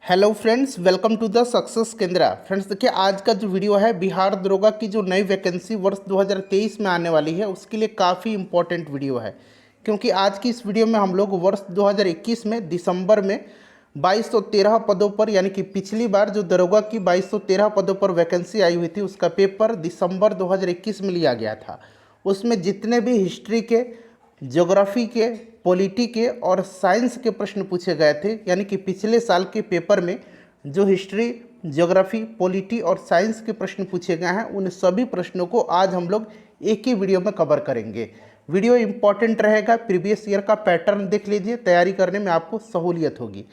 Hello friends, welcome to the success Kendra. Friends देखिए, आज का जो वीडियो है बिहार दरोगा की जो नई वैकेंसी वर्ष 2023 में आने वाली है उसके लिए काफ़ी इंपॉर्टेंट वीडियो है, क्योंकि आज की इस वीडियो में हम लोग वर्ष 2021 में दिसंबर में 2213 पदों पर, यानी कि पिछली बार जो दरोगा की 2213 पदों पर वैकेंसी आई हुई थी उसका पेपर दिसंबर 2021 में लिया गया था। उसमें जितने भी हिस्ट्री के, ज्योग्राफी के, पॉलिटी के और साइंस के प्रश्न पूछे गए थे, यानी कि पिछले साल के पेपर में जो हिस्ट्री, ज्योग्राफी, पॉलिटी और साइंस के प्रश्न पूछे गए हैं उन सभी प्रश्नों को आज हम लोग एक ही वीडियो में कवर करेंगे। वीडियो इंपॉर्टेंट रहेगा, प्रीवियस ईयर का पैटर्न देख लीजिए, तैयारी करने में आपको सहूलियत होगी।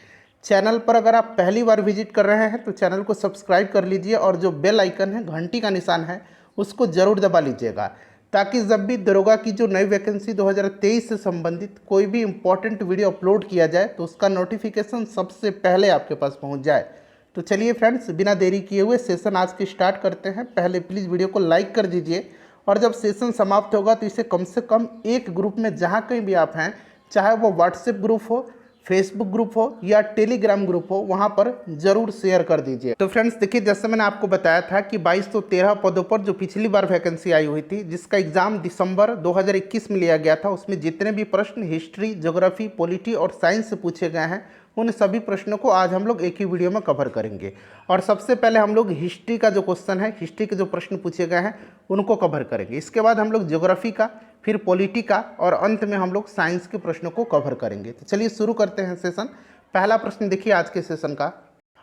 चैनल पर अगर आप पहली बार विजिट कर रहे हैं तो चैनल को सब्सक्राइब कर लीजिए और जो बेल आइकन है, घंटी का निशान है, उसको ज़रूर दबा लीजिएगा, ताकि जब भी दरोगा की जो नई वैकेंसी 2023 से संबंधित कोई भी इंपॉर्टेंट वीडियो अपलोड किया जाए तो उसका नोटिफिकेशन सबसे पहले आपके पास पहुंच जाए। तो चलिए फ्रेंड्स, बिना देरी किए हुए सेशन आज की स्टार्ट करते हैं। पहले प्लीज़ वीडियो को लाइक कर दीजिए और जब सेशन समाप्त होगा तो इसे कम से कम एक ग्रुप में, जहाँ कहीं भी आप हैं, चाहे वो व्हाट्सएप ग्रुप हो, फेसबुक ग्रुप हो या टेलीग्राम ग्रुप हो, वहाँ पर जरूर शेयर कर दीजिए। तो फ्रेंड्स देखिए, जैसे मैंने आपको बताया था कि 2213 पदों पर जो पिछली बार वैकेंसी आई हुई थी, जिसका एग्जाम दिसंबर 2021 में लिया गया था, उसमें जितने भी प्रश्न हिस्ट्री, ज्योग्राफी, पॉलिटी और साइंस से पूछे गए हैं उन सभी प्रश्नों को आज हम लोग एक ही वीडियो में कवर करेंगे। और सबसे पहले हम लोग हिस्ट्री का जो क्वेश्चन है, हिस्ट्री के जो प्रश्न पूछे गए हैं उनको कवर करेंगे। इसके बाद हम लोग ज्योग्राफी का, फिर पॉलिटी का और अंत में हम लोग साइंस के प्रश्नों को कवर करेंगे। तो चलिए शुरू करते हैं सेशन। पहला प्रश्न देखिए आज के सेशन का।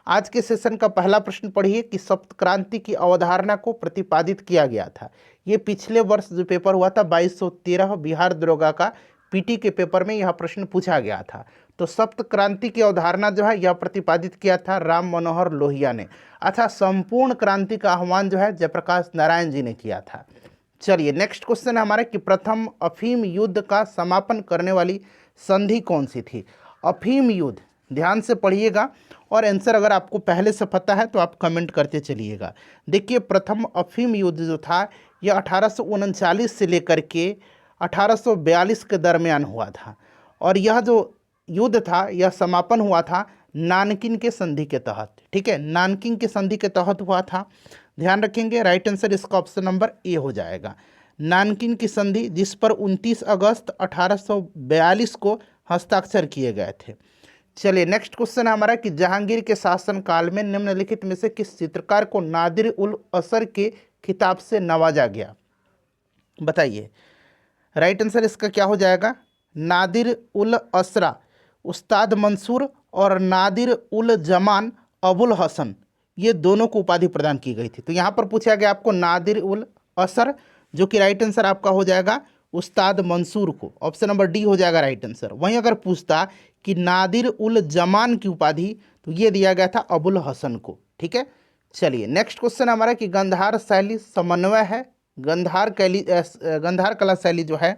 आज के सेशन का पहला प्रश्न पढ़िए कि सप्त क्रांति की अवधारणा को प्रतिपादित किया गया था। ये पिछले वर्ष जो पेपर हुआ था 2213 बिहार दरोगा का, पीटी के पेपर में यह प्रश्न पूछा गया था। तो सप्त क्रांति की अवधारणा जो है यह प्रतिपादित किया था राम मनोहर लोहिया ने। अच्छा, संपूर्ण क्रांति का आह्वान जो है जयप्रकाश नारायण जी ने किया था। चलिए नेक्स्ट क्वेश्चन है हमारा कि प्रथम अफीम युद्ध का समापन करने वाली संधि कौन सी थी। अफीम युद्ध, ध्यान से पढ़िएगा और आंसर अगर आपको पहले से पता है तो आप कमेंट करते चलिएगा। देखिए, प्रथम अफीम युद्ध जो था यह 1839 से लेकर के 1842 के दरमियान हुआ था, और यह जो युद्ध था यह समापन हुआ था नानकिन के संधि के तहत। ठीक है, नानकिन के संधि के तहत हुआ था। ध्यान रखेंगे, राइट आंसर इसका ऑप्शन नंबर ए हो जाएगा। नानकिन की संधि, जिस पर 29 अगस्त 1842 को हस्ताक्षर किए गए थे। चलिए नेक्स्ट क्वेश्चन है हमारा कि जहांगीर के शासनकाल में निम्नलिखित में से किस चित्रकार को नादिर उल असर के खिताब से नवाजा गया, बताइए। राइट आंसर इसका क्या हो जाएगा? नादिर उल असरा उस्ताद मंसूर और नादिर उल जमान अबुल हसन, ये दोनों को उपाधि प्रदान की गई थी। तो यहाँ पर पूछा गया आपको नादिर उल असर, जो कि राइट आंसर आपका हो जाएगा उस्ताद मंसूर को, ऑप्शन नंबर डी हो जाएगा राइट आंसर। वहीं अगर पूछता कि नादिर उल जमान की उपाधि, तो ये दिया गया था अबुल हसन को। ठीक है, चलिए नेक्स्ट क्वेश्चन हमारा कि गंधार शैली समन्वय है। गंधार कला शैली जो है,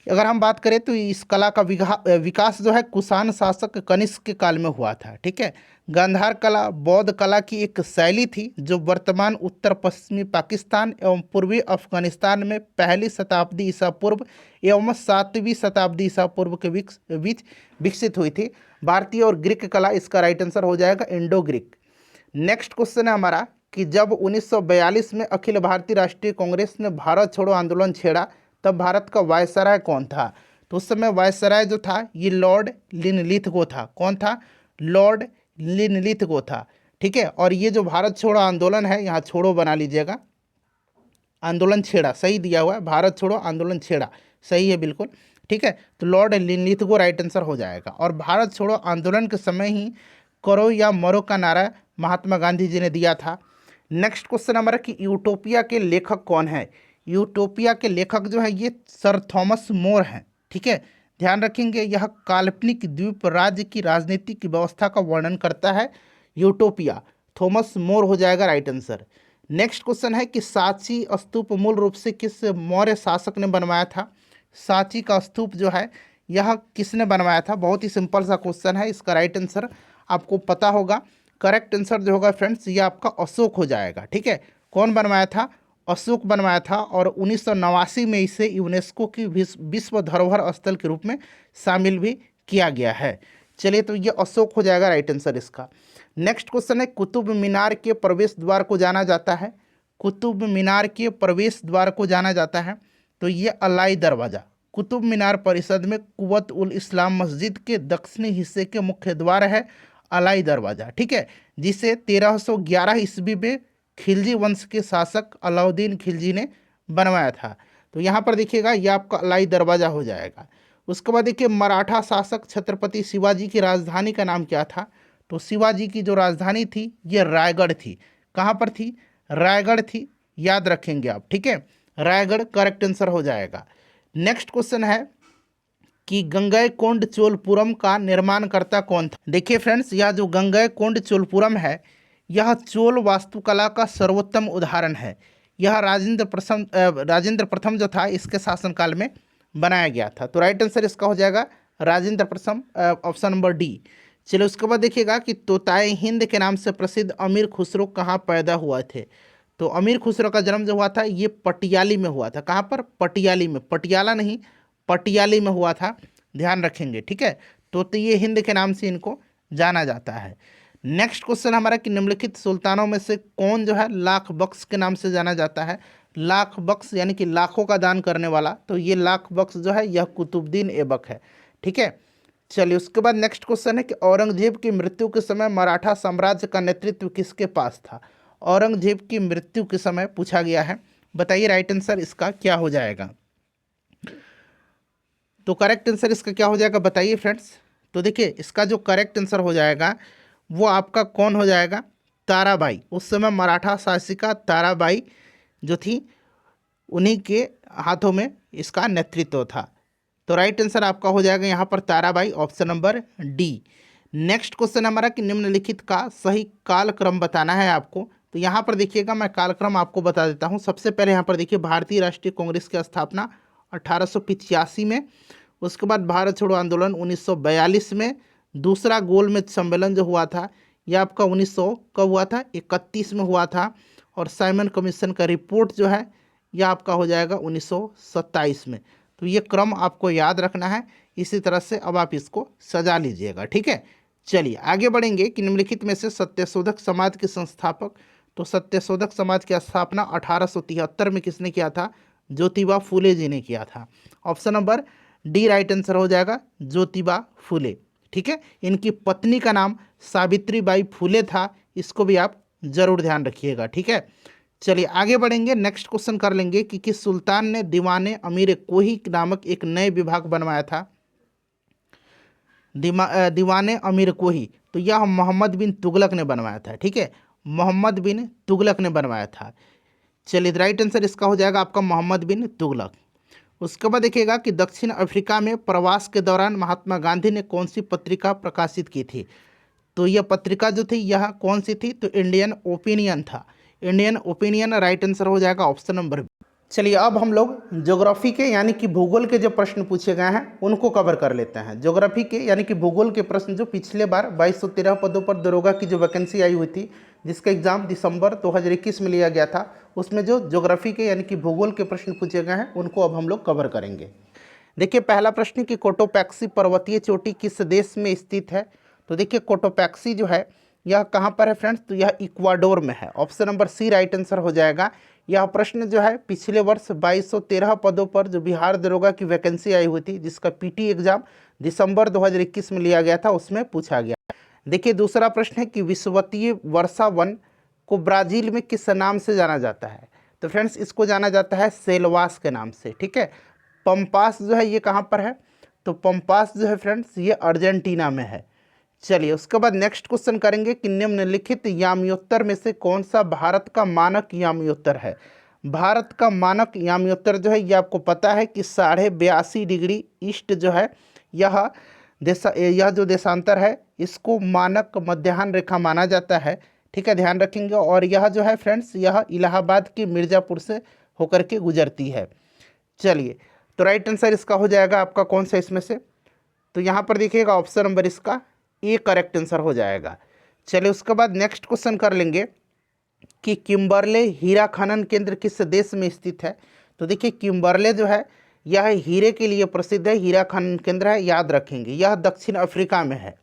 अगर हम बात करें तो इस कला का विकास जो है कुषाण शासक कनिष्क के काल में हुआ था। ठीक है, गांधार कला बौद्ध कला की एक शैली थी जो वर्तमान उत्तर पश्चिमी पाकिस्तान एवं पूर्वी अफगानिस्तान में पहली शताब्दी ईसा पूर्व एवं 7वीं शताब्दी ईसा पूर्व के बीच विकसित हुई थी। भारतीय और ग्रीक कला, इसका राइट आंसर हो जाएगा इंडो ग्रीक। नेक्स्ट क्वेश्चन है हमारा कि जब 1942 में अखिल भारतीय राष्ट्रीय कांग्रेस ने भारत छोड़ो आंदोलन छेड़ा तब भारत का वायसराय कौन था। तो उस समय वायसराय जो था ये लॉर्ड लिनलिथगो था। कौन था? लॉर्ड लिनलिथगो था। ठीक है, और ये जो भारत छोड़ो आंदोलन है, यहाँ छोड़ो बना लीजिएगा, आंदोलन छेड़ा सही दिया हुआ है, भारत छोड़ो आंदोलन छेड़ा सही है बिल्कुल। ठीक है, तो लॉर्ड लिनलिथगो राइट आंसर हो जाएगा। और भारत छोड़ो आंदोलन के समय ही करो या मरो का नारा महात्मा गांधी जी ने दिया था। नेक्स्ट क्वेश्चन हमारा कि यूटोपिया के लेखक कौन है। यूटोपिया के लेखक जो है ये सर थॉमस मोर हैं। ठीक है, ध्यान रखेंगे, यह काल्पनिक द्वीप राज्य की राजनीति की व्यवस्था का वर्णन करता है। यूटोपिया, थॉमस मोर हो जाएगा राइट आंसर। नेक्स्ट क्वेश्चन है कि सांची स्तूप मूल रूप से किस मौर्य शासक ने बनवाया था। सांची का स्तूप जो है यह किसने बनवाया था? बहुत ही सिंपल सा क्वेश्चन है, इसका राइट आंसर आपको पता होगा। करेक्ट आंसर जो होगा फ्रेंड्स ये आपका अशोक हो जाएगा। ठीक है, कौन बनवाया था? अशोक बनवाया था, और 1989 में इसे यूनेस्को की विश्व धरोहर स्थल के रूप में शामिल भी किया गया है। चलिए, तो ये अशोक हो जाएगा राइट आंसर इसका। नेक्स्ट क्वेश्चन है, कुतुब मीनार के प्रवेश द्वार को जाना जाता है, कुतुब मीनार के प्रवेश द्वार को जाना जाता है, तो ये अलाई दरवाज़ा। कुतुब मीनार परिसर में कुव्वत उल इस्लाम मस्जिद के दक्षिणी हिस्से के मुख्य द्वार है अलाई दरवाज़ा, ठीक है, जिसे 1311 ईस्वी में खिलजी वंश के शासक अलाउद्दीन खिलजी ने बनवाया था। तो यहाँ पर देखिएगा ये आपका अलाई दरवाज़ा हो जाएगा। उसके बाद देखिए, मराठा शासक छत्रपति शिवाजी की राजधानी का नाम क्या था? तो शिवाजी की जो राजधानी थी ये रायगढ़ थी। कहाँ पर थी? रायगढ़ थी, याद रखेंगे आप, ठीक है, रायगढ़ करेक्ट आंसर हो जाएगा। नेक्स्ट क्वेश्चन है कि गंगईकोंड चोलपुरम का निर्माणकर्ता कौन था? देखिए फ्रेंड्स, यह जो गंगईकोंड चोलपुरम है यह चोल वास्तुकला का सर्वोत्तम उदाहरण है। यह राजेंद्र प्रथम जो था इसके शासनकाल में बनाया गया था। तो राइट आंसर इसका हो जाएगा राजेंद्र प्रथम, ऑप्शन नंबर डी। चलिए, उसके बाद देखिएगा कि तोताए हिंद के नाम से प्रसिद्ध अमीर खुसरो कहाँ पैदा हुआ थे? तो अमीर खुसरो का जन्म जो हुआ था ये पटियाली में हुआ था। कहाँ पर? पटियाली में, पटियाला नहीं, पटियाली में हुआ था, ध्यान रखेंगे, ठीक है। तो ये हिंद के नाम से इनको जाना जाता है। नेक्स्ट क्वेश्चन हमारा कि निम्नलिखित सुल्तानों में से कौन जो है लाख बख्श के नाम से जाना जाता है? लाख बख्श यानी कि लाखों का दान करने वाला, तो ये लाख बख्श जो है यह कुतुबुद्दीन ऐबक है, ठीक है। चलिए, उसके बाद नेक्स्ट क्वेश्चन है कि औरंगजेब की मृत्यु के समय मराठा साम्राज्य का नेतृत्व किसके पास था? औरंगजेब की मृत्यु के समय पूछा गया है, बताइए राइट आंसर इसका क्या हो जाएगा? तो करेक्ट आंसर इसका क्या हो जाएगा बताइए फ्रेंड्स। तो देखिए, इसका जो करेक्ट आंसर हो जाएगा वो आपका कौन हो जाएगा? ताराबाई। उस समय मराठा शासिका ताराबाई जो थी उन्हीं के हाथों में इसका नेतृत्व था। तो राइट आंसर आपका हो जाएगा यहाँ पर Tarabai, option number D. Next question हमारा कि निम्नलिखित का सही कालक्रम बताना है आपको। तो यहाँ पर देखिएगा मैं कालक्रम आपको बता देता हूँ। सबसे पहले यहाँ पर देखिए, भारतीय राष्ट्रीय कांग्रेस की स्थापना 1885 में, उसके बाद भारत छोड़ो आंदोलन 1942 में, दूसरा गोलमेज सम्मेलन जो हुआ था यह आपका 1900 कब हुआ था? 31 में हुआ था, और साइमन कमीशन का रिपोर्ट जो है यह आपका हो जाएगा 1927 में। तो ये क्रम आपको याद रखना है, इसी तरह से अब आप इसको सजा लीजिएगा, ठीक है। चलिए आगे बढ़ेंगे कि निम्नलिखित में से सत्यशोधक समाज के संस्थापक। तो सत्यशोधक समाज की स्थापना 1873 में किसने किया था? ज्योतिबा फूले जी ने किया था। Option number D right answer हो जाएगा, ज्योतिबा फूले, ठीक है। इनकी पत्नी का नाम सावित्रीबाई फूले था, इसको भी आप जरूर ध्यान रखिएगा, ठीक है। चलिए आगे बढ़ेंगे, नेक्स्ट क्वेश्चन कर लेंगे कि किस सुल्तान ने दीवाने अमीर कोही नामक एक नए विभाग बनवाया था? दीवाने अमीर कोही, तो यह मोहम्मद बिन तुगलक ने बनवाया था, ठीक है, मोहम्मद बिन तुगलक ने बनवाया था। चलिए, राइट आंसर इसका हो जाएगा आपका मोहम्मद बिन तुगलक। उसके बाद देखिएगा कि दक्षिण अफ्रीका में प्रवास के दौरान महात्मा गांधी ने कौन सी पत्रिका प्रकाशित की थी? तो यह पत्रिका जो थी यह कौन सी थी? तो इंडियन ओपिनियन था, इंडियन ओपिनियन राइट आंसर हो जाएगा, ऑप्शन नंबर बी। चलिए, अब हम लोग ज्योग्राफी के यानी कि भूगोल के जो प्रश्न पूछे गए हैं उनको कवर कर लेते हैं। ज्योग्राफी के यानी कि भूगोल के प्रश्न जो पिछले बार 2213 पदों पर दरोगा की जो वैकेंसी आई हुई थी, जिसका एग्जाम दिसंबर 2021 में लिया गया था, उसमें जो ज्योग्राफी के यानी कि भूगोल के प्रश्न पूछे गए हैं उनको अब हम लोग कवर करेंगे। देखिए, पहला प्रश्न कि कोटोपैक्सी पर्वतीय चोटी किस देश में स्थित है? तो देखिए, कोटोपैक्सी जो है यह कहाँ पर है फ्रेंड्स? तो यह इक्वाडोर में है, option number C right answer हो जाएगा। यह प्रश्न जो है पिछले वर्ष 2213 पदों पर जो बिहार दरोगा की वैकेंसी आई हुई थी, जिसका पीटी एग्जाम दिसंबर 2021 में लिया गया था, उसमें पूछा गया। देखिए, दूसरा प्रश्न है कि विषुवतीय वर्षा वन को ब्राज़ील में किस नाम से जाना जाता है? तो फ्रेंड्स, इसको जाना जाता है सेलवास के नाम से, ठीक है। पंपास जो है ये कहाँ पर है? तो पंपास जो है फ्रेंड्स ये अर्जेंटीना में है। चलिए, उसके बाद नेक्स्ट क्वेश्चन करेंगे कि निम्नलिखित याम्योत्तर में से कौन सा भारत का मानक याम्योत्तर है? भारत का मानक याम्योत्तर जो है ये आपको पता है कि 82.5 डिग्री ईस्ट जो है यह जो देशांतर है इसको मानक मध्याह्न रेखा माना जाता है, ठीक है, ध्यान रखेंगे। और यह जो है फ्रेंड्स यह इलाहाबाद के मिर्ज़ापुर से होकर के गुजरती है। चलिए, तो राइट आंसर इसका हो जाएगा आपका कौन सा इसमें से? तो यहाँ पर देखिएगा ऑप्शन नंबर इसका ए करेक्ट आंसर हो जाएगा। चलिए, उसके बाद नेक्स्ट क्वेश्चन कर लेंगे कि किम्बरले हीरा खनन केंद्र किस देश में स्थित है? तो देखिए, किम्बरले जो है यह हीरे के लिए प्रसिद्ध है, हीरा खनन केंद्र है, याद रखेंगे। यह दक्षिण अफ्रीका में है,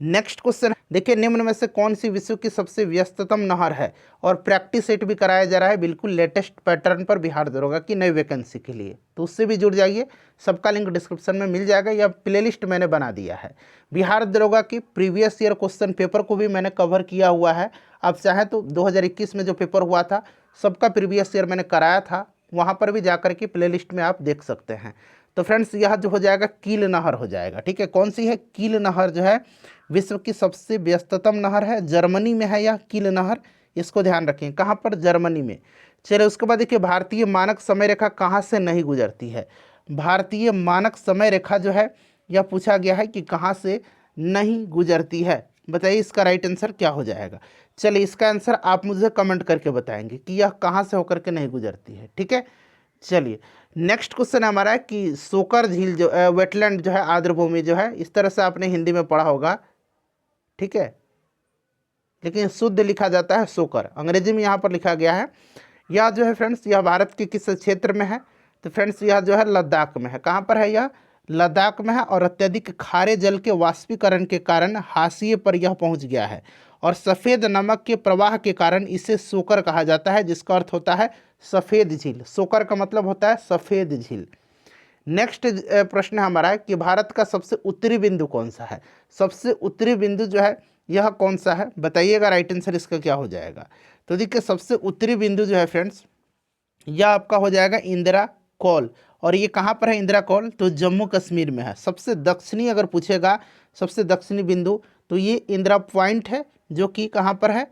नेक्स्ट क्वेश्चन देखिए, निम्न में से कौन सी विश्व की सबसे व्यस्ततम नहर है, और प्रैक्टिस सेट भी कराया जा रहा है बिल्कुल लेटेस्ट पैटर्न पर बिहार दरोगा की नई वैकेंसी के लिए, तो उससे भी जुड़ जाइए। सबका लिंक डिस्क्रिप्शन में मिल जाएगा, या प्लेलिस्ट मैंने बना दिया है। बिहार दरोगा की प्रीवियस ईयर क्वेश्चन पेपर को भी मैंने कवर किया हुआ है। आप चाहें तो 2021 में जो पेपर हुआ था सबका प्रीवियस ईयर मैंने कराया था, वहाँ पर भी जाकर के प्लेलिस्ट में आप देख सकते हैं। तो फ्रेंड्स यह जो हो जाएगा कील नहर हो जाएगा, ठीक है। कौन सी है? कील नहर जो है विश्व की सबसे व्यस्ततम नहर है, जर्मनी में है यह कील नहर, इसको ध्यान रखें। कहाँ पर? जर्मनी में। चलिए उसके बाद देखिए, भारतीय मानक समय रेखा कहाँ से नहीं गुजरती है? भारतीय मानक समय रेखा जो है यह पूछा गया है कि कहाँ से नहीं गुजरती है। बताइए इसका राइट आंसर क्या हो जाएगा। चलिए इसका आंसर आप मुझे कमेंट करके बताएंगे कि यह कहाँ से होकर के नहीं गुजरती है, ठीक है। चलिए नेक्स्ट क्वेश्चन हमारा है कि सोकर झील जो वेटलैंड जो है, आर्द्रभूमि जो है, इस तरह से आपने हिंदी में पढ़ा होगा, ठीक है, लेकिन शुद्ध लिखा जाता है सोकर, अंग्रेजी में यहाँ पर लिखा गया है। यह जो है फ्रेंड्स यह भारत के किस क्षेत्र में है? तो फ्रेंड्स यह जो है लद्दाख में है। कहाँ पर है यह? लद्दाख में है, और अत्यधिक खारे जल के वाष्पीकरण के कारण हाशिए पर यह पहुँच गया है, और सफ़ेद नमक के प्रवाह के कारण इसे सोकर कहा जाता है, जिसका अर्थ होता है सफ़ेद झील। सोकर का मतलब होता है सफ़ेद झील। नेक्स्ट प्रश्न हमारा है कि भारत का सबसे उत्तरी बिंदु कौन सा है? सबसे उत्तरी बिंदु जो है यह कौन सा है? बताइएगा राइट आंसर इसका क्या हो जाएगा। तो देखिए सबसे उत्तरी बिंदु जो है फ्रेंड्स यह आपका हो जाएगा इंदिरा कौल, और ये कहाँ पर है इंदिरा कौल? तो जम्मू कश्मीर में है। सबसे दक्षिणी अगर पूछेगा सबसे दक्षिणी बिंदु तो ये इंदिरा पॉइंट है, जो कि कहाँ पर है?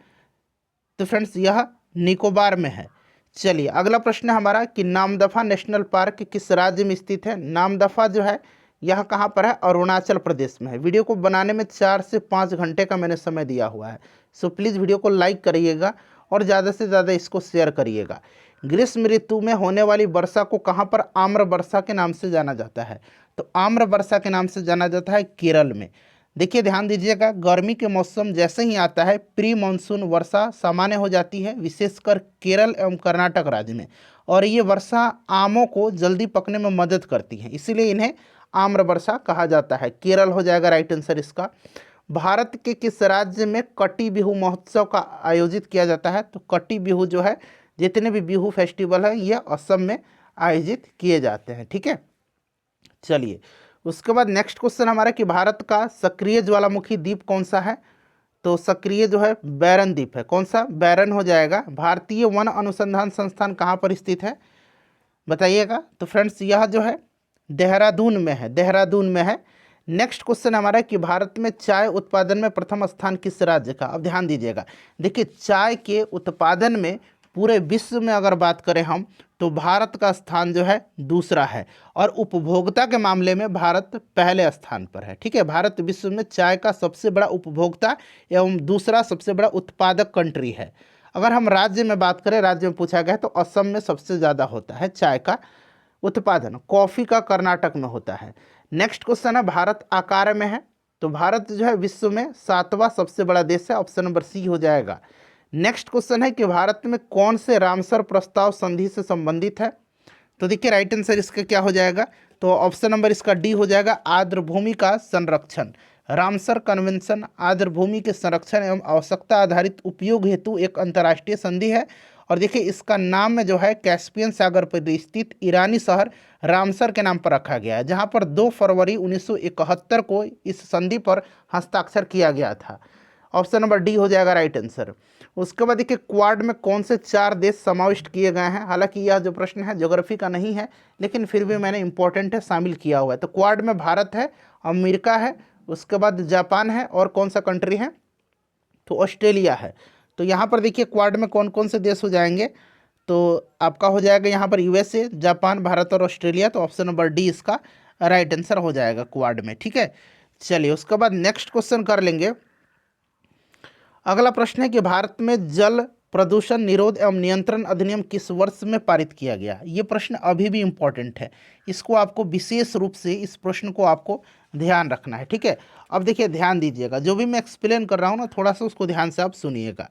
तो फ्रेंड्स यह निकोबार में है। चलिए अगला प्रश्न हमारा कि नामदफा नेशनल पार्क किस राज्य में स्थित है? नामदफा जो है यह कहाँ पर है? अरुणाचल प्रदेश में है। वीडियो को बनाने में 4 से 5 घंटे का मैंने समय दिया हुआ है, सो प्लीज़ वीडियो को लाइक करिएगा और ज़्यादा से ज़्यादा इसको शेयर करिएगा। ग्रीष्म ऋतु में होने वाली वर्षा को कहाँ पर आम्र वर्षा के नाम से जाना जाता है? तो आम्र वर्षा के नाम से जाना जाता है केरल में। देखिए ध्यान दीजिएगा, गर्मी के मौसम जैसे ही आता है प्री मानसून वर्षा सामान्य हो जाती है, विशेषकर केरल एवं कर्नाटक राज्य में, और ये वर्षा आमों को जल्दी पकने में मदद करती है, इसीलिए इन्हें आम्र वर्षा कहा जाता है। केरल हो जाएगा राइट आंसर इसका। भारत के किस राज्य में कटी बिहू महोत्सव का आयोजित किया जाता है? तो कटी बिहू जो है, जितने भी बिहू फेस्टिवल हैं ये असम में आयोजित किए जाते हैं, ठीक है। चलिए उसके बाद नेक्स्ट क्वेश्चन हमारा कि भारत का सक्रिय ज्वालामुखी द्वीप कौन सा है? तो सक्रिय जो है बैरन द्वीप है। कौन सा? बैरन हो जाएगा। भारतीय वन अनुसंधान संस्थान कहाँ पर स्थित है? बताइएगा। तो फ्रेंड्स यह जो है देहरादून में है, देहरादून में है। नेक्स्ट क्वेश्चन हमारा कि भारत में चाय उत्पादन में प्रथम स्थान किस राज्य का? अब ध्यान दीजिएगा, देखिए चाय के उत्पादन में पूरे विश्व में अगर बात करें हम तो भारत का स्थान जो है दूसरा है, और उपभोक्ता के मामले में भारत पहले स्थान पर है, ठीक है। भारत विश्व में चाय का सबसे बड़ा उपभोक्ता एवं दूसरा सबसे बड़ा उत्पादक कंट्री है। अगर हम राज्य में बात करें, राज्य में पूछा गया है तो असम में सबसे ज़्यादा होता है चाय का उत्पादन, कॉफ़ी का कर्नाटक में होता है। नेक्स्ट क्वेश्चन है भारत आकार में है, तो भारत जो है विश्व में 7वां सबसे बड़ा देश है, ऑप्शन नंबर सी हो जाएगा। नेक्स्ट क्वेश्चन है कि भारत में कौन से रामसर प्रस्ताव संधि से संबंधित है? तो देखिए राइट आंसर इसका क्या हो जाएगा? तो ऑप्शन नंबर इसका डी हो जाएगा, आर्द्रभूमि का संरक्षण। रामसर कन्वेंशन आर्द्रभूमि के संरक्षण एवं आवश्यकता आधारित उपयोग हेतु एक अंतर्राष्ट्रीय संधि है, और देखिए इसका नाम में जो है कैस्पियन सागर पर स्थित ईरानी शहर रामसर के नाम पर रखा गया है, जहां पर 2 फरवरी 1971 को इस संधि पर हस्ताक्षर किया गया था। ऑप्शन नंबर डी हो जाएगा राइट आंसर। उसके बाद देखिए क्वाड में कौन से 4 देश समाविष्ट किए गए हैं? हालांकि यह जो प्रश्न है ज्योग्राफी का नहीं है, लेकिन फिर भी मैंने इंपॉर्टेंट है शामिल किया हुआ है। तो क्वाड में भारत है, अमेरिका है, उसके बाद जापान है, और कौन सा कंट्री है? तो ऑस्ट्रेलिया है। तो यहाँ पर देखिए क्वाड में कौन कौन से देश हो जाएंगे? तो आपका हो जाएगा यहाँ पर यूएसए, जापान, भारत और ऑस्ट्रेलिया। तो ऑप्शन नंबर डी इसका राइट आंसर हो जाएगा क्वाड में, ठीक है। चलिए उसके बाद नेक्स्ट क्वेश्चन कर लेंगे। अगला प्रश्न है कि भारत में जल प्रदूषण निरोध एवं नियंत्रण अधिनियम किस वर्ष में पारित किया गया? ये प्रश्न अभी भी इम्पोर्टेंट है, इसको आपको विशेष रूप से इस प्रश्न को आपको ध्यान रखना है, ठीक है। अब देखिए ध्यान दीजिएगा, जो भी मैं एक्सप्लेन कर रहा हूँ ना थोड़ा सा उसको ध्यान से आप सुनिएगा।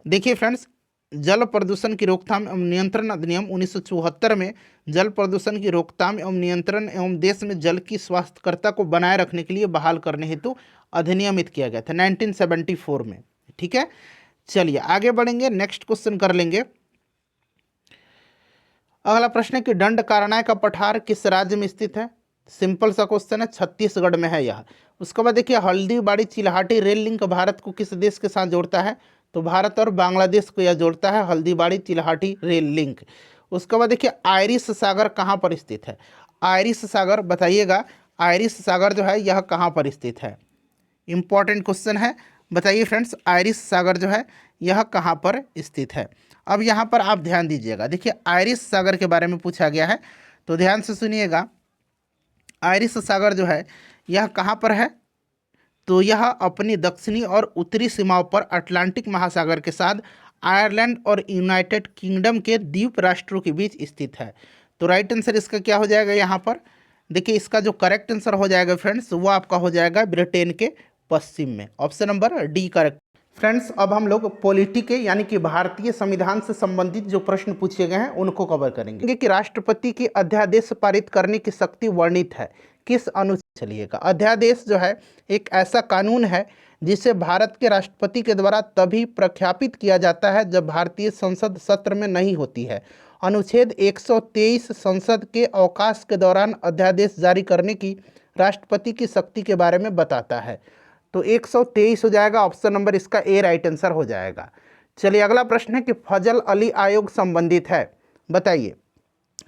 देखिए फ्रेंड्स, जल प्रदूषण की रोकथाम एवं नियंत्रण अधिनियम 1974 में जल प्रदूषण की रोकथाम एवं नियंत्रण एवं देश में जल की स्वास्थ्यकरता को बनाए रखने के लिए बहाल करने हेतु अधिनियमित किया गया था 1974 में। ठीक है, चलिए आगे बढ़ेंगे, नेक्स्ट क्वेश्चन कर लेंगे। अगला प्रश्न है कि दंडकारण्य का पठार किस राज्य में स्थित है? सिंपल सा क्वेश्चन है, छत्तीसगढ़ में है यह। उसके बाद देखिए हल्दीबाड़ी चिल्हाटी रेल लिंक भारत को किस देश के साथ जोड़ता है? तो भारत और बांग्लादेश को यह जोड़ता है, हल्दीबाड़ी चिल्हाटी रेल लिंक। उसके बाद देखिए आयरिश सागर कहाँ पर स्थित है? आयरिश सागर बताइएगा, आयरिश सागर जो है यह कहाँ पर स्थित है? इंपॉर्टेंट क्वेश्चन है, बताइए फ्रेंड्स, आयरिश सागर जो है यह कहाँ पर स्थित है? अब यहाँ पर आप ध्यान दीजिएगा, देखिए आयरिश सागर के बारे में पूछा गया है, तो ध्यान से सुनिएगा। आयरिश सागर जो है यह कहाँ पर है? तो यह अपनी दक्षिणी और उत्तरी सीमाओं पर अटलांटिक महासागर के साथ आयरलैंड और यूनाइटेड किंगडम के द्वीप राष्ट्रों के बीच स्थित है। तो राइट आंसर इसका क्या हो जाएगा यहाँ पर? देखिए इसका जो करेक्ट आंसर हो जाएगा फ्रेंड्स, वो आपका हो जाएगा ब्रिटेन के पश्चिम में, option number D correct. Friends अब हम लोग पॉलिटी के यानी कि भारतीय संविधान से संबंधित जो प्रश्न पूछे गए हैं उनको कवर करेंगे कि राष्ट्रपति की अध्यादेश पारित करने की शक्ति वर्णित है किस अनुच्छेद? चलिएगा, अध्यादेश जो है एक ऐसा कानून है जिसे भारत के राष्ट्रपति के द्वारा तभी प्रख्यापित किया जाता है जब भारतीय संसद सत्र में नहीं होती है। अनुच्छेद 123 संसद के अवकाश के दौरान अध्यादेश जारी करने की राष्ट्रपति की शक्ति के बारे में बताता है। तो 123 हो जाएगा, ऑप्शन नंबर इसका ए राइट आंसर हो जाएगा। चलिए अगला प्रश्न है कि फजल अली आयोग संबंधित है, बताइए।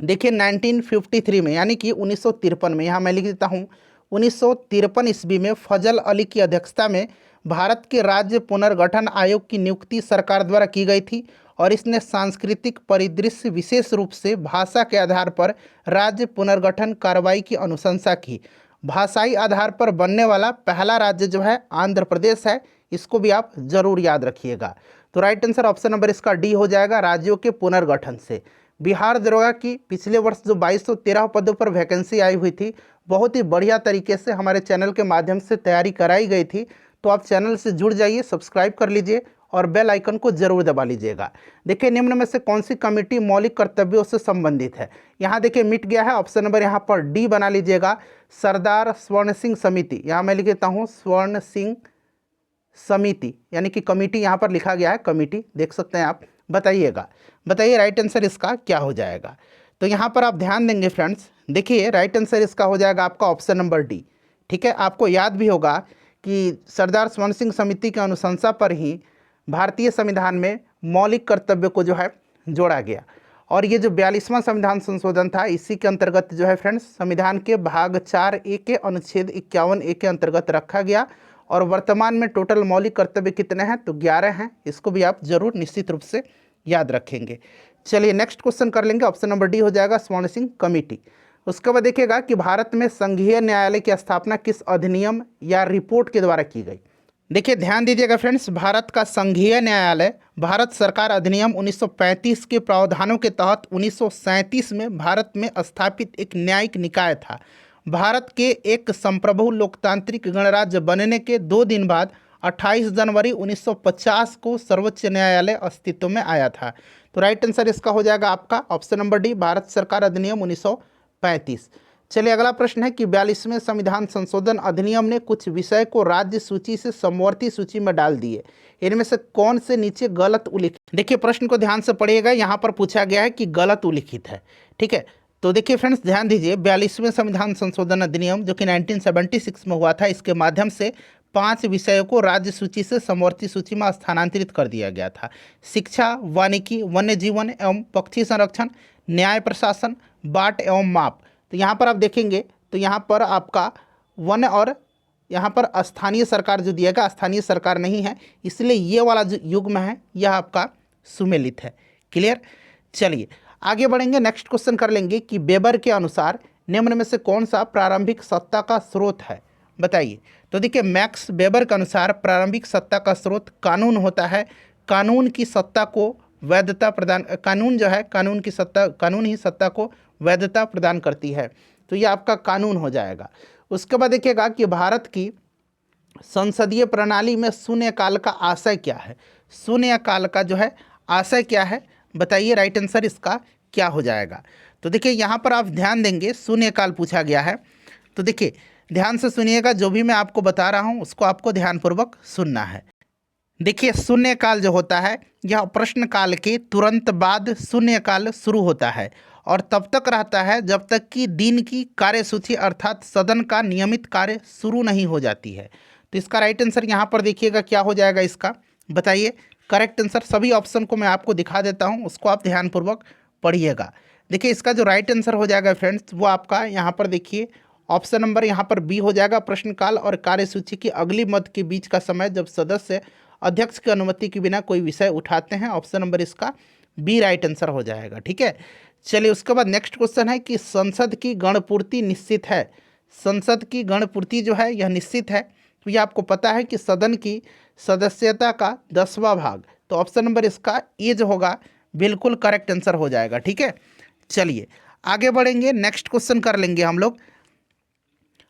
देखिए 1953 में यानी कि 1953 में, यहाँ मैं लिख देता हूँ 1953 ईस्वी में फजल अली की अध्यक्षता में भारत के राज्य पुनर्गठन आयोग की नियुक्ति सरकार द्वारा की गई थी और इसने सांस्कृतिक परिदृश्य विशेष रूप से भाषा के आधार पर राज्य पुनर्गठन कार्रवाई की अनुशंसा की। भाषाई आधार पर बनने वाला पहला राज्य जो है आंध्र प्रदेश है, इसको भी आप जरूर याद रखिएगा। तो राइट आंसर ऑप्शन नंबर इसका डी हो जाएगा, राज्यों के पुनर्गठन से। बिहार दरोगा की पिछले वर्ष जो 2213 पदों पर वैकेंसी आई हुई थी, बहुत ही बढ़िया तरीके से हमारे चैनल के माध्यम से तैयारी कराई गई थी। तो आप चैनल से जुड़ जाइए, सब्सक्राइब कर लीजिए और बेल आइकन को जरूर दबा लीजिएगा। देखिए निम्न में से कौन सी कमेटी मौलिक कर्तव्यों से संबंधित है? यहाँ देखिए मिट गया है, ऑप्शन नंबर यहाँ पर डी बना लीजिएगा, सरदार स्वर्ण सिंह समिति। यहाँ मैं लिख देता हूँ स्वर्ण सिंह समिति, यानी कि कमेटी यहाँ पर लिखा गया है, कमेटी देख सकते हैं आप। बताइएगा, बताइए राइट आंसर इसका क्या हो जाएगा? तो यहाँ पर आप ध्यान देंगे फ्रेंड्स, देखिए राइट आंसर इसका हो जाएगा आपका ऑप्शन नंबर डी। ठीक है, आपको याद भी होगा कि सरदार स्वर्ण सिंह समिति की अनुशंसा पर ही भारतीय संविधान में मौलिक कर्तव्य को जो है जोड़ा गया, और ये जो 42वां संविधान संशोधन था इसी के अंतर्गत जो है फ्रेंड्स संविधान के भाग 4A के अनुच्छेद 51A के अंतर्गत रखा गया। और वर्तमान में टोटल मौलिक कर्तव्य कितने हैं? तो 11 हैं, इसको भी आप जरूर निश्चित रूप से याद रखेंगे। चलिए नेक्स्ट क्वेश्चन कर लेंगे, ऑप्शन नंबर डी हो जाएगा स्वर्ण सिंह कमेटी। उसके बाद देखिएगा कि भारत में संघीय न्यायालय की स्थापना किस अधिनियम या रिपोर्ट के द्वारा की गई? देखिए ध्यान दीजिएगा फ्रेंड्स, भारत का संघीय न्यायालय भारत सरकार अधिनियम 1935 के प्रावधानों के तहत 1937 में भारत में स्थापित एक न्यायिक निकाय था। भारत के एक संप्रभु लोकतांत्रिक गणराज्य बनने के 2 दिन बाद 28 जनवरी 1950 को सर्वोच्च न्यायालय अस्तित्व में आया था। तो राइट आंसर इसका हो जाएगा आपका ऑप्शन नंबर डी, भारत सरकार अधिनियम 1935। चलिए अगला प्रश्न है कि 42वें संविधान संशोधन अधिनियम ने कुछ विषय को राज्य सूची से समवर्ती सूची में डाल दिए, इनमें से कौन से नीचे गलत उल्लिखित? देखिए प्रश्न को ध्यान से पढ़िएगा, यहाँ पर पूछा गया है कि गलत उल्लिखित है। ठीक है, तो देखिए फ्रेंड्स ध्यान दीजिए, 42वें संविधान संशोधन अधिनियम जो कि 1976 में हुआ था, इसके माध्यम से 5 विषयों को राज्य सूची से समवर्ती सूची में स्थानांतरित कर दिया गया था। शिक्षा, वानिकी, वन्य जीवन एवं पक्षी संरक्षण, न्याय प्रशासन, बाट एवं माप। तो यहाँ पर आप देखेंगे तो यहाँ पर आपका वन और यहाँ पर स्थानीय सरकार जो दिएगा, स्थानीय सरकार नहीं है, इसलिए ये वाला जो युग्म है यह आपका सुमेलित है। क्लियर? चलिए आगे बढ़ेंगे, नेक्स्ट क्वेश्चन कर लेंगे कि वेबर के अनुसार निम्न में से कौन सा प्रारंभिक सत्ता का स्रोत है? बताइए। तो देखिए मैक्स वेबर के अनुसार प्रारंभिक सत्ता का स्रोत कानून होता है। कानून की सत्ता को वैधता प्रदान, कानून जो है कानून की सत्ता, कानून ही सत्ता को वैधता प्रदान करती है। तो ये आपका कानून हो जाएगा। उसके बाद देखिएगा कि भारत की संसदीय प्रणाली में शून्यकाल का आशय क्या है? शून्यकाल का जो है आशय क्या है, बताइए राइट आंसर इसका क्या हो जाएगा। तो देखिए यहाँ पर आप ध्यान देंगे, शून्यकाल पूछा गया है। तो देखिए ध्यान से सुनिएगा, जो भी मैं आपको बता रहा हूँ उसको आपको ध्यानपूर्वक सुनना है। देखिए शून्यकाल जो होता है यह प्रश्न काल के तुरंत बाद शून्यकाल शुरू होता है और तब तक रहता है जब तक कि दिन की कार्यसूची अर्थात सदन का नियमित कार्य शुरू नहीं हो जाती है। तो इसका राइट आंसर यहाँ पर देखिएगा क्या हो जाएगा इसका, बताइए करेक्ट आंसर। सभी ऑप्शन को मैं आपको दिखा देता हूँ, उसको आप ध्यानपूर्वक पढ़िएगा। देखिए इसका जो राइट आंसर हो जाएगा फ्रेंड्स, वो आपका यहाँ पर देखिए ऑप्शन नंबर यहाँ पर बी हो जाएगा। प्रश्नकाल और कार्यसूची की अगली मद के बीच का समय जब सदस्य अध्यक्ष की अनुमति के बिना कोई विषय उठाते हैं। ऑप्शन नंबर इसका बी राइट आंसर हो जाएगा। ठीक है, चलिए उसके बाद नेक्स्ट क्वेश्चन है कि संसद की गणपूर्ति निश्चित है। संसद की गणपूर्ति जो है यह निश्चित है। तो ये आपको पता है कि सदन की सदस्यता का 10वां भाग। तो ऑप्शन नंबर इसका ए जो होगा बिल्कुल करेक्ट आंसर हो जाएगा। ठीक है, चलिए आगे बढ़ेंगे, नेक्स्ट क्वेश्चन कर लेंगे हम लोग।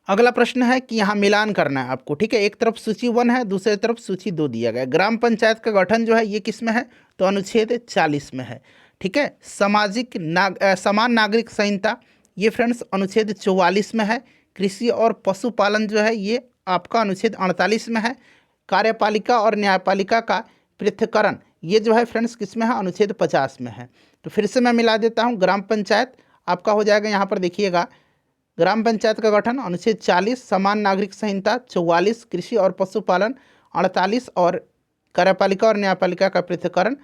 अगला प्रश्न है कि यहाँ मिलान करना है आपको। ठीक है, एक तरफ सूची 1 है, दूसरी तरफ सूची 2 दिया गया है। ग्राम पंचायत का गठन जो है ये किस में है, तो अनुच्छेद 40 में है। ठीक है, समान नागरिक संहिता ये फ्रेंड्स अनुच्छेद 44 में है। कृषि और पशुपालन जो है ये आपका अनुच्छेद 48 में है। कार्यपालिका और न्यायपालिका का पृथक्करण ये जो है फ्रेंड्स किस में है, अनुच्छेद 50 में है। तो फिर से मैं मिला देता हूँ, ग्राम पंचायत आपका हो जाएगा यहाँ पर देखिएगा, ग्राम पंचायत का गठन अनुच्छेद 40, समान नागरिक संहिता 44, कृषि और पशुपालन 48 और कार्यपालिका और न्यायपालिका का पृथक्करण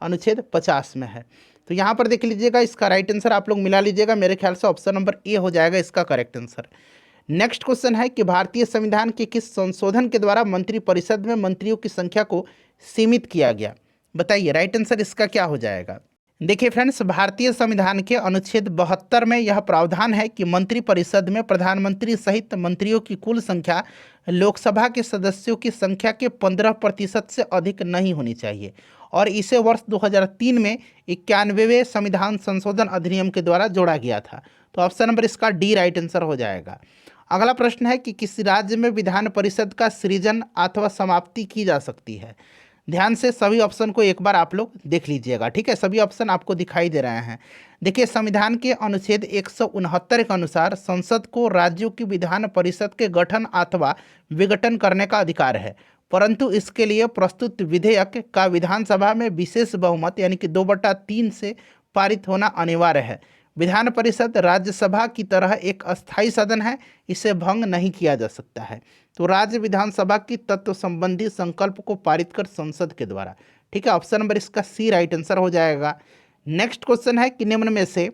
अनुच्छेद 50 में है। तो यहाँ पर देख लीजिएगा, इसका राइट आंसर आप लोग मिला लीजिएगा। मेरे ख्याल से ऑप्शन नंबर ए हो जाएगा इसका करेक्ट आंसर। नेक्स्ट क्वेश्चन है कि भारतीय संविधान के किस संशोधन के द्वारा मंत्रिपरिषद में मंत्रियों की संख्या को सीमित किया गया, बताइए राइट आंसर इसका क्या हो जाएगा। देखिए फ्रेंड्स, भारतीय संविधान के अनुच्छेद 72 में यह प्रावधान है कि मंत्रिपरिषद में प्रधानमंत्री सहित मंत्रियों की कुल संख्या लोकसभा के सदस्यों की संख्या के 15% से अधिक नहीं होनी चाहिए और इसे वर्ष 2003 में 91वें संविधान संशोधन अधिनियम के द्वारा जोड़ा गया था। तो ऑप्शन नंबर इसका डी राइट आंसर हो जाएगा। अगला प्रश्न है कि किस राज्य में विधान परिषद का सृजन अथवा समाप्ति की जा सकती है। ध्यान से सभी ऑप्शन को एक बार आप लोग देख लीजिएगा। ठीक है, सभी ऑप्शन आपको दिखाई दे रहे हैं। देखिए संविधान के अनुच्छेद 169 के अनुसार संसद को राज्यों की विधान परिषद के गठन अथवा विघटन करने का अधिकार है, परंतु इसके लिए प्रस्तुत विधेयक का विधानसभा में विशेष बहुमत यानी कि 2/3 से पारित होना अनिवार्य है। विधान परिषद राज्यसभा की तरह एक अस्थायी सदन है, इसे भंग नहीं किया जा सकता है। तो राज्य विधानसभा की तत्व संबंधी संकल्प को पारित कर संसद के द्वारा। ठीक है, ऑप्शन नंबर इसका सी राइट आंसर हो जाएगा। नेक्स्ट क्वेश्चन है कि निम्न में से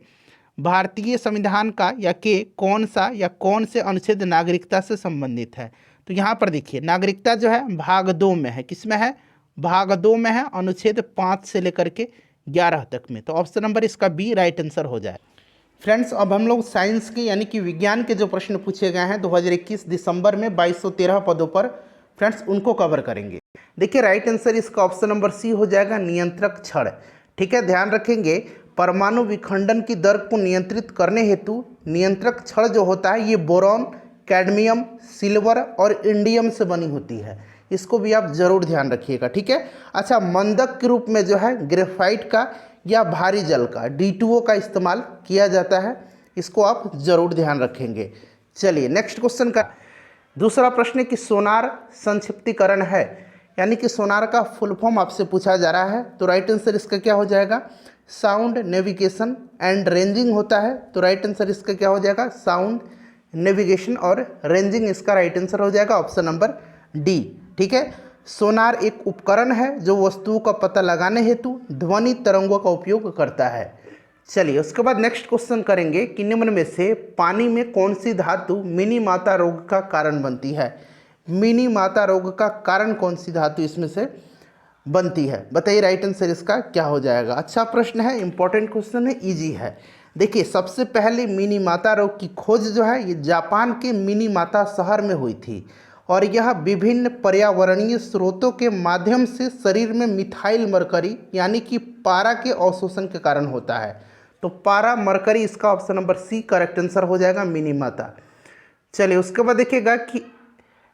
भारतीय संविधान का या के कौन से अनुच्छेद नागरिकता से संबंधित है। तो यहाँ पर देखिए नागरिकता जो है भाग 2 में है, किस में है, भाग 2 में है, अनुच्छेद 5 से लेकर के 11 तक में। तो ऑप्शन नंबर इसका बी राइट आंसर हो जाए। फ्रेंड्स अब हम लोग साइंस के यानी कि विज्ञान के जो प्रश्न पूछे गए हैं 2021 दिसंबर में 2213 पदों पर फ्रेंड्स उनको कवर करेंगे। देखिए राइट आंसर इसका ऑप्शन नंबर सी हो जाएगा, नियंत्रक छड़। ठीक है, ध्यान रखेंगे परमाणु विखंडन की दर को नियंत्रित करने हेतु नियंत्रक छड़ जो होता है ये बोरॉन, कैडमियम, सिल्वर और इंडियम से बनी होती है। इसको भी आप जरूर ध्यान रखिएगा। ठीक है, अच्छा मंदक के रूप में जो है ग्रेफाइट का या भारी जल का D2O का इस्तेमाल किया जाता है, इसको आप जरूर ध्यान रखेंगे। चलिए नेक्स्ट क्वेश्चन का दूसरा प्रश्न है कि सोनार संक्षिप्तीकरण है, यानी कि सोनार का फुल फॉर्म आपसे पूछा जा रहा है। तो राइट आंसर इसका क्या हो जाएगा, साउंड नेविगेशन एंड रेंजिंग होता है। तो राइट आंसर इसका क्या हो जाएगा, साउंड नेविगेशन और रेंजिंग इसका राइट आंसर हो जाएगा, ऑप्शन नंबर डी। ठीक है, सोनार एक उपकरण है जो वस्तुओं का पता लगाने हेतु ध्वनि तरंगों का उपयोग करता है। चलिए उसके बाद नेक्स्ट क्वेश्चन करेंगे कि निम्न में से पानी में कौन सी धातु मिनी माता रोग का कारण बनती है। मिनी माता रोग का कारण कौन सी धातु इसमें से बनती है, बताइए राइट आंसर इसका क्या हो जाएगा। अच्छा प्रश्न है, इंपॉर्टेंट क्वेश्चन है, इजी है। देखिए सबसे पहले मिनी माता रोग की खोज जो है ये जापान के मिनी माता शहर में हुई थी और यह विभिन्न पर्यावरणीय स्रोतों के माध्यम से शरीर में मिथाइल मरकरी यानी कि पारा के अवशोषण के कारण होता है। तो पारा मरकरी इसका option number C correct answer हो जाएगा, मिनी माता। चलिए उसके बाद देखिएगा कि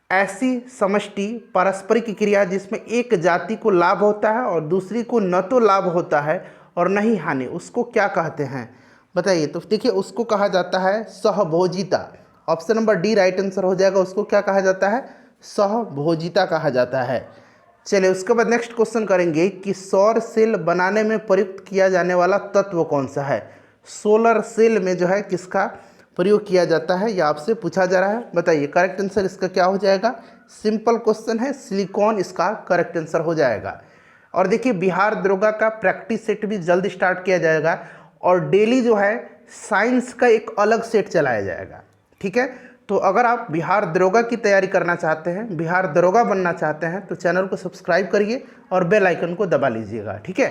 ऐसी समष्टि पारस्परिक क्रिया जिसमें एक जाति को लाभ होता है और दूसरी को न तो लाभ होता है और न ही हानि, उसको क्या कहते हैं बताइए। तो देखिए उसको कहा जाता है सहभोजिता। Option number D right answer हो जाएगा। उसको क्या कहा जाता है? सहभोजिता कहा जाता है। चलिए उसके बाद नेक्स्ट क्वेश्चन करेंगे कि सौर सेल बनाने में प्रयुक्त किया जाने वाला तत्व कौन सा है। सोलर सेल में जो है किसका प्रयोग किया जाता है, यह आपसे पूछा जा रहा है। बताइए करेक्ट आंसर इसका क्या हो जाएगा। सिंपल क्वेश्चन है, सिलिकॉन इसका करेक्ट आंसर हो जाएगा। और देखिए बिहार दरोगा का प्रैक्टिस सेट भी जल्द स्टार्ट किया जाएगा और डेली जो है साइंस का एक अलग सेट चलाया जाएगा। ठीक है, तो अगर आप बिहार दरोगा की तैयारी करना चाहते हैं, बिहार दरोगा बनना चाहते हैं, तो चैनल को सब्सक्राइब करिए और बेल आइकन को दबा लीजिएगा। ठीक है,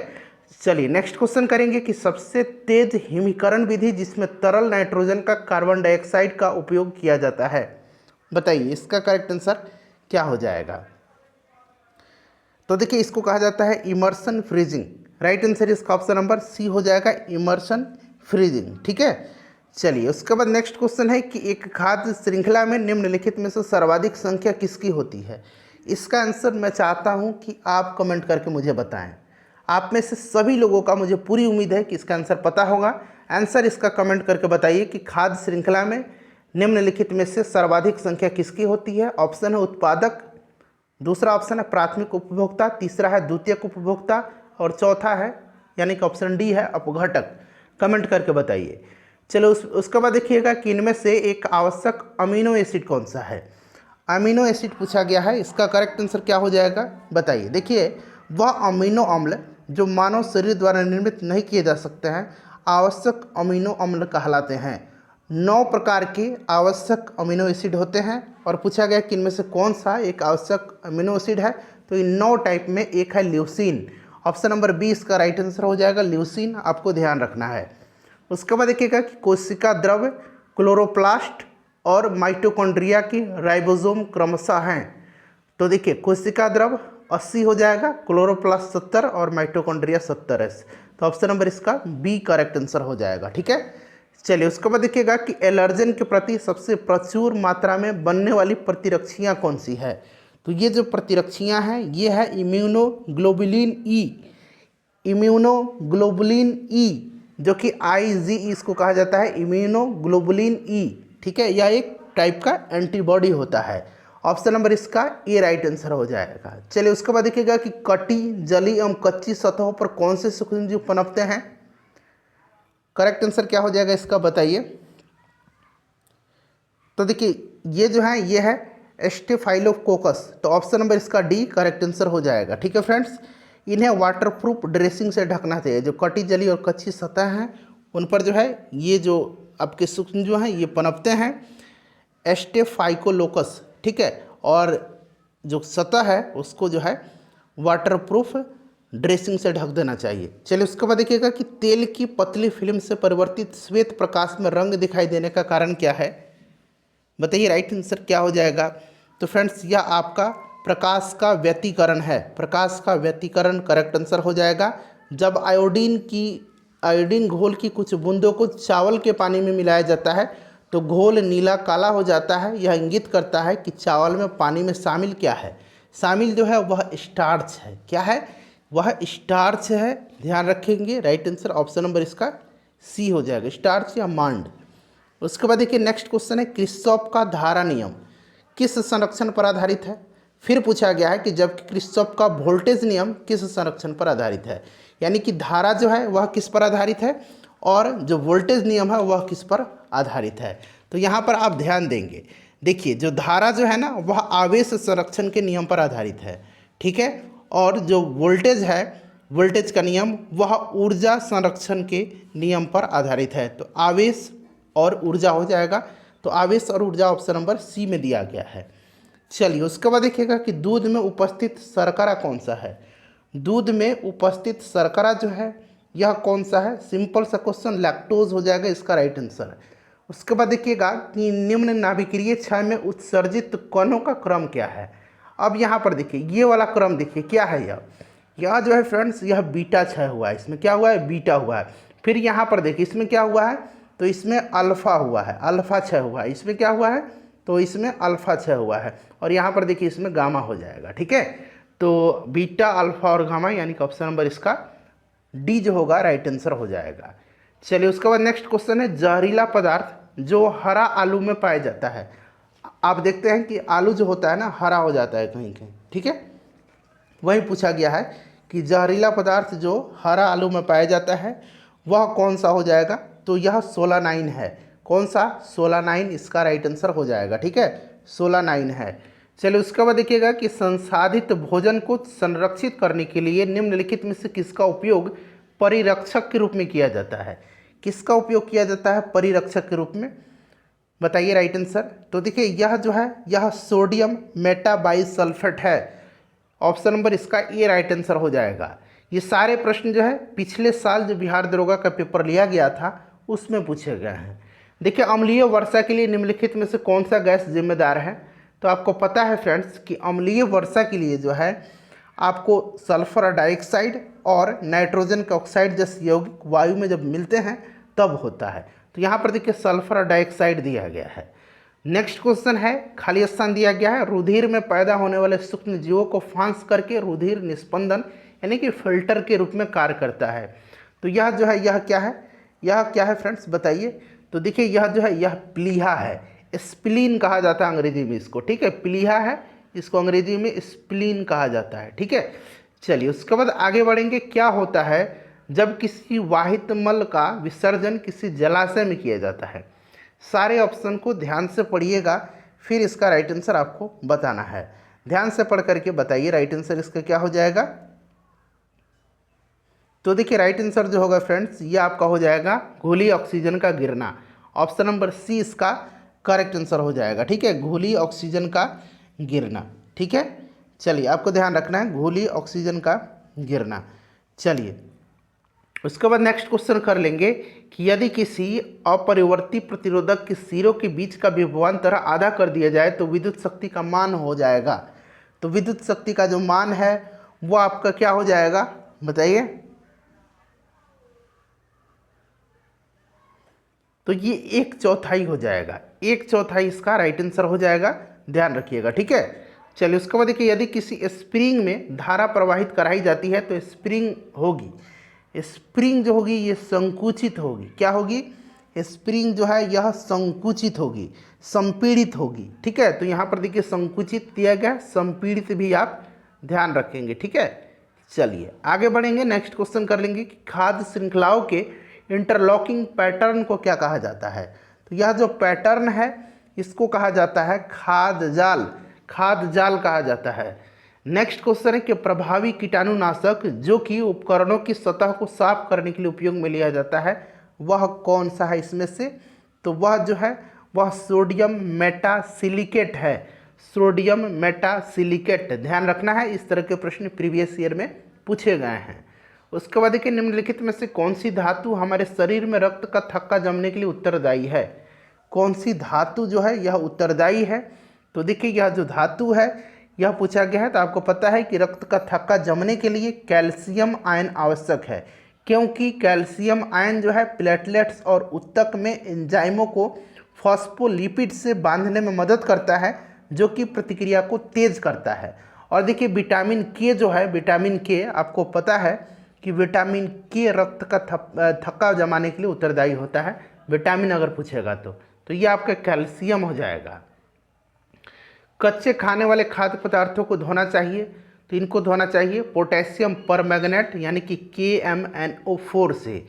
चलिए नेक्स्ट क्वेश्चन करेंगे कि सबसे तेज हिमीकरण विधि जिसमें तरल नाइट्रोजन का कार्बन डाइऑक्साइड का उपयोग किया जाता है। बताइए इसका करेक्ट आंसर क्या हो जाएगा। तो देखिए इसको कहा जाता है इमर्शन फ्रीजिंग। राइट आंसर इसका ऑप्शन नंबर सी हो जाएगा, इमर्शन फ्रीजिंग। ठीक है, चलिए उसके बाद नेक्स्ट क्वेश्चन है कि एक खाद्य श्रृंखला में निम्नलिखित में से सर्वाधिक संख्या किसकी होती है। इसका आंसर मैं चाहता हूं कि आप कमेंट करके मुझे बताएं। आप में से सभी लोगों का मुझे पूरी उम्मीद है कि इसका आंसर पता होगा। आंसर इसका कमेंट करके बताइए कि खाद्य श्रृंखला में निम्नलिखित में से सर्वाधिक संख्या किसकी होती है। ऑप्शन है उत्पादक, दूसरा ऑप्शन है प्राथमिक उपभोक्ता, तीसरा है द्वितीयक उपभोक्ता और चौथा है यानी कि ऑप्शन डी है अपघटक। कमेंट करके बताइए। चलो उसके बाद देखिएगा कि इनमें से एक आवश्यक अमीनो एसिड कौन सा है। अमीनो एसिड पूछा गया है, इसका करेक्ट आंसर क्या हो जाएगा बताइए। देखिए वह अमीनो अम्ल जो मानव शरीर द्वारा निर्मित नहीं किए जा सकते हैं आवश्यक अमीनो अम्ल कहलाते हैं। 9 प्रकार के आवश्यक अमीनो एसिड होते हैं और पूछा गया कि इनमें से कौन सा एक आवश्यक अमीनो एसिड है। तो इन 9 टाइप में एक है ल्यूसीन। ऑप्शन नंबर बी इसका राइट आंसर हो जाएगा, ल्यूसीन आपको ध्यान रखना है। उसके बाद देखिएगा कि कोशिका द्रव, क्लोरोप्लास्ट और माइटोकॉन्ड्रिया की राइबोसोम क्रमशः हैं। तो देखिए कोशिका द्रव 80 हो जाएगा, क्लोरोप्लास्ट 70 और माइटोकॉन्ड्रिया 70 है। तो ऑप्शन नंबर इसका बी करेक्ट आंसर हो जाएगा। ठीक है, चलिए उसके बाद देखिएगा कि एलर्जन के प्रति सबसे प्रचुर मात्रा में बनने वाली प्रतिरक्षियाँ कौन सी है। तो ये जो प्रतिरक्षियाँ हैं ये है इम्यूनोग्लोबुलिन ई। इम्यूनोग्लोबुलिन ई जो कि IgE इसको कहा जाता है, इम्यूनोग्लोबुलिन ई। ठीक है, यह एक टाइप का एंटीबॉडी होता है। ऑप्शन नंबर इसका ए राइट आंसर हो जाएगा। चलिए उसके बाद देखिएगा कि कटी, जली एवं कच्ची सतहों पर कौन से सूक्ष्मजीव पनपते हैं। करेक्ट आंसर क्या हो जाएगा इसका बताइए। तो देखिए ये जो है ये है स्टेफाइलोकोकस। तो ऑप्शन नंबर इसका डी करेक्ट आंसर हो जाएगा। ठीक है फ्रेंड्स, इन्हें वाटरप्रूफ ड्रेसिंग से ढकना चाहिए। जो कटी, जली और कच्ची सतह हैं उन पर जो है ये जो आपके सूक्ष्म जो हैं ये पनपते हैं स्टेफाइलोकोकस। ठीक है, और जो सतह है उसको जो है वाटरप्रूफ ड्रेसिंग से ढक देना चाहिए। चलिए उसके बाद देखिएगा कि तेल की पतली फिल्म से परिवर्तित श्वेत प्रकाश में रंग दिखाई देने का कारण क्या है। बताइए राइट आंसर क्या हो जाएगा। तो फ्रेंड्स यह आपका प्रकाश का व्यतिकरण है। प्रकाश का व्यतिकरण करेक्ट आंसर हो जाएगा। जब आयोडीन घोल की कुछ बूंदों को चावल के पानी में मिलाया जाता है तो घोल नीला काला हो जाता है। यह इंगित करता है कि चावल में पानी में शामिल क्या है। शामिल जो है वह स्टार्च है। क्या है? वह स्टार्च है। ध्यान रखेंगे, राइट आंसर ऑप्शन नंबर इसका सी हो जाएगा, स्टार्च या मांड। उसके बाद देखिए नेक्स्ट क्वेश्चन है किर्चॉफ का धारा नियम किस संरक्षण पर आधारित है। फिर पूछा गया है कि जबकि किर्चॉफ का वोल्टेज नियम किस संरक्षण पर आधारित है। यानी कि धारा जो है वह किस पर आधारित है और जो वोल्टेज नियम है वह किस पर आधारित है। तो यहाँ पर आप ध्यान देंगे, देखिए जो धारा जो है ना वह आवेश संरक्षण के नियम पर आधारित है। ठीक है, और जो वोल्टेज है, वोल्टेज का नियम वह ऊर्जा संरक्षण के नियम पर आधारित है। तो आवेश और ऊर्जा हो जाएगा। तो आवेश और ऊर्जा ऑप्शन नंबर सी में दिया गया है। चलिए उसके बाद देखिएगा कि दूध में उपस्थित शर्करा कौन सा है। दूध में उपस्थित शर्करा जो है यह कौन सा है। सिंपल सा क्वेश्चन, लैक्टोज हो जाएगा इसका राइट आंसर। उसके बाद देखिएगा कि निम्न नाभिकीय क्षय में उत्सर्जित कणों का क्रम क्या है। अब यहाँ पर देखिए ये वाला क्रम देखिए क्या है। यह जो है फ्रेंड्स यह बीटा क्षय हुआ है। इसमें क्या हुआ है? बीटा हुआ है। फिर यहाँ पर देखिए इसमें क्या हुआ है, तो इसमें अल्फा हुआ है, अल्फा क्षय हुआ है। इसमें क्या हुआ है? तो इसमें अल्फ़ा 6 हुआ है, और यहाँ पर देखिए इसमें गामा हो जाएगा। ठीक है, तो बीटा, अल्फ़ा और गामा, यानी कि ऑप्शन नंबर इसका डी जो होगा राइट आंसर हो जाएगा। चलिए उसके बाद नेक्स्ट क्वेश्चन है, जहरीला पदार्थ जो हरा आलू में पाया जाता है। आप देखते हैं कि आलू जो होता है ना हरा हो जाता है कहीं कहीं। ठीक है, वही पूछा गया है कि जहरीला पदार्थ जो हरा आलू में पाया जाता है वह कौन सा हो जाएगा। तो यह सोलानाइन है। कौन सा? सोलानाइन इसका राइट आंसर हो जाएगा। ठीक है, सोलानाइन है। चलिए उसके बाद देखिएगा कि संसाधित भोजन को संरक्षित करने के लिए निम्नलिखित में से किसका उपयोग परिरक्षक के रूप में किया जाता है। किसका उपयोग किया जाता है परिरक्षक के रूप में, बताइए राइट आंसर। तो देखिए यह जो है यह सोडियम मेटाबाइसल्फेट है। ऑप्शन नंबर इसका ए राइट आंसर हो जाएगा। ये सारे प्रश्न जो है पिछले साल जो बिहार दरोगा का पेपर लिया गया था उसमें पूछे गए हैं। देखिए अम्लीय वर्षा के लिए निम्नलिखित में से कौन सा गैस जिम्मेदार है। तो आपको पता है फ्रेंड्स कि अम्लीय वर्षा के लिए जो है आपको सल्फर डाइऑक्साइड और नाइट्रोजन का ऑक्साइड जैसे यौगिक वायु में जब मिलते हैं तब होता है। तो यहाँ पर देखिए सल्फर डाइऑक्साइड दिया गया है। नेक्स्ट क्वेश्चन है, खाली स्थान दिया गया है, रुधिर में पैदा होने वाले सूक्ष्म जीवों को फांस करके रुधिर निस्पंदन यानी कि फिल्टर के रूप में कार्य करता है। तो यह जो है यह क्या है, यह क्या है फ्रेंड्स बताइए। तो देखिए यह जो है यह प्लीहा है, स्प्लीन कहा जाता है अंग्रेजी में इसको। ठीक है, प्लीहा है, इसको अंग्रेजी में स्प्लीन कहा जाता है। ठीक है, चलिए उसके बाद आगे बढ़ेंगे। क्या होता है जब किसी वाहित मल का विसर्जन किसी जलाशय में किया जाता है। सारे ऑप्शन को ध्यान से पढ़िएगा, फिर इसका राइट आंसर आपको बताना है। ध्यान से पढ़ करके बताइए राइट आंसर इसका क्या हो जाएगा। तो देखिए राइट आंसर जो होगा फ्रेंड्स ये आपका हो जाएगा घुली ऑक्सीजन का गिरना। ऑप्शन नंबर सी इसका करेक्ट आंसर हो जाएगा। ठीक है, घुली ऑक्सीजन का गिरना। ठीक है, चलिए आपको ध्यान रखना है घुली ऑक्सीजन का गिरना। चलिए उसके बाद नेक्स्ट क्वेश्चन कर लेंगे कि यदि किसी अपरिवर्ती प्रतिरोधक के सिरों के बीच का विभवांतर आधा कर दिया जाए तो विद्युत शक्ति का मान हो जाएगा। तो विद्युत शक्ति का जो मान है वो आपका क्या हो जाएगा बताइए। तो ये 1/4 हो जाएगा। 1/4 इसका राइट आंसर हो जाएगा, ध्यान रखिएगा। ठीक है, चलिए उसके बाद देखिए यदि किसी स्प्रिंग में धारा प्रवाहित कराई जाती है तो स्प्रिंग होगी, स्प्रिंग जो होगी ये संकुचित होगी। क्या होगी? स्प्रिंग जो है यह संकुचित होगी, संपीड़ित होगी। ठीक है, तो यहाँ पर देखिए संकुचित दिया गया, संपीड़ित भी आप ध्यान रखेंगे। ठीक है, चलिए आगे बढ़ेंगे। नेक्स्ट क्वेश्चन कर लेंगे कि खाद्य श्रृंखलाओं के इंटरलॉकिंग पैटर्न को क्या कहा जाता है। तो यह जो पैटर्न है इसको कहा जाता है खाद्य जाल, खाद्य जाल कहा जाता है। नेक्स्ट क्वेश्चन है कि प्रभावी कीटाणुनाशक जो कि उपकरणों की सतह को साफ करने के लिए उपयोग में लिया जाता है वह कौन सा है इसमें से। तो वह जो है वह सोडियम मेटासिलिकेट है, सोडियम मेटासिलिकेट। ध्यान रखना है, इस तरह के प्रश्न प्रीवियस ईयर में पूछे गए हैं। उसके बाद देखिए निम्नलिखित में से कौन सी धातु हमारे शरीर में रक्त का थक्का जमने के लिए उत्तरदायी है। कौन सी धातु जो है यह उत्तरदायी है। तो देखिए यह जो धातु है यह पूछा गया है। तो आपको पता है कि रक्त का थक्का जमने के लिए कैल्शियम आयन आवश्यक है, क्योंकि कैल्शियम आयन जो है प्लेटलेट्स और ऊतक में एंजाइमों को फॉस्फोलिपिड से बांधने में मदद करता है जो कि प्रतिक्रिया को तेज करता है। और देखिए विटामिन के जो है, विटामिन के आपको पता है कि विटामिन के रक्त का थक्का जमाने के लिए उत्तरदायी होता है, विटामिन अगर पूछेगा तो ये आपका कैल्शियम हो जाएगा। कच्चे खाने वाले खाद्य पदार्थों को धोना चाहिए, तो इनको धोना चाहिए पोटेशियम परमैंगनेट यानी कि KMnO4 से।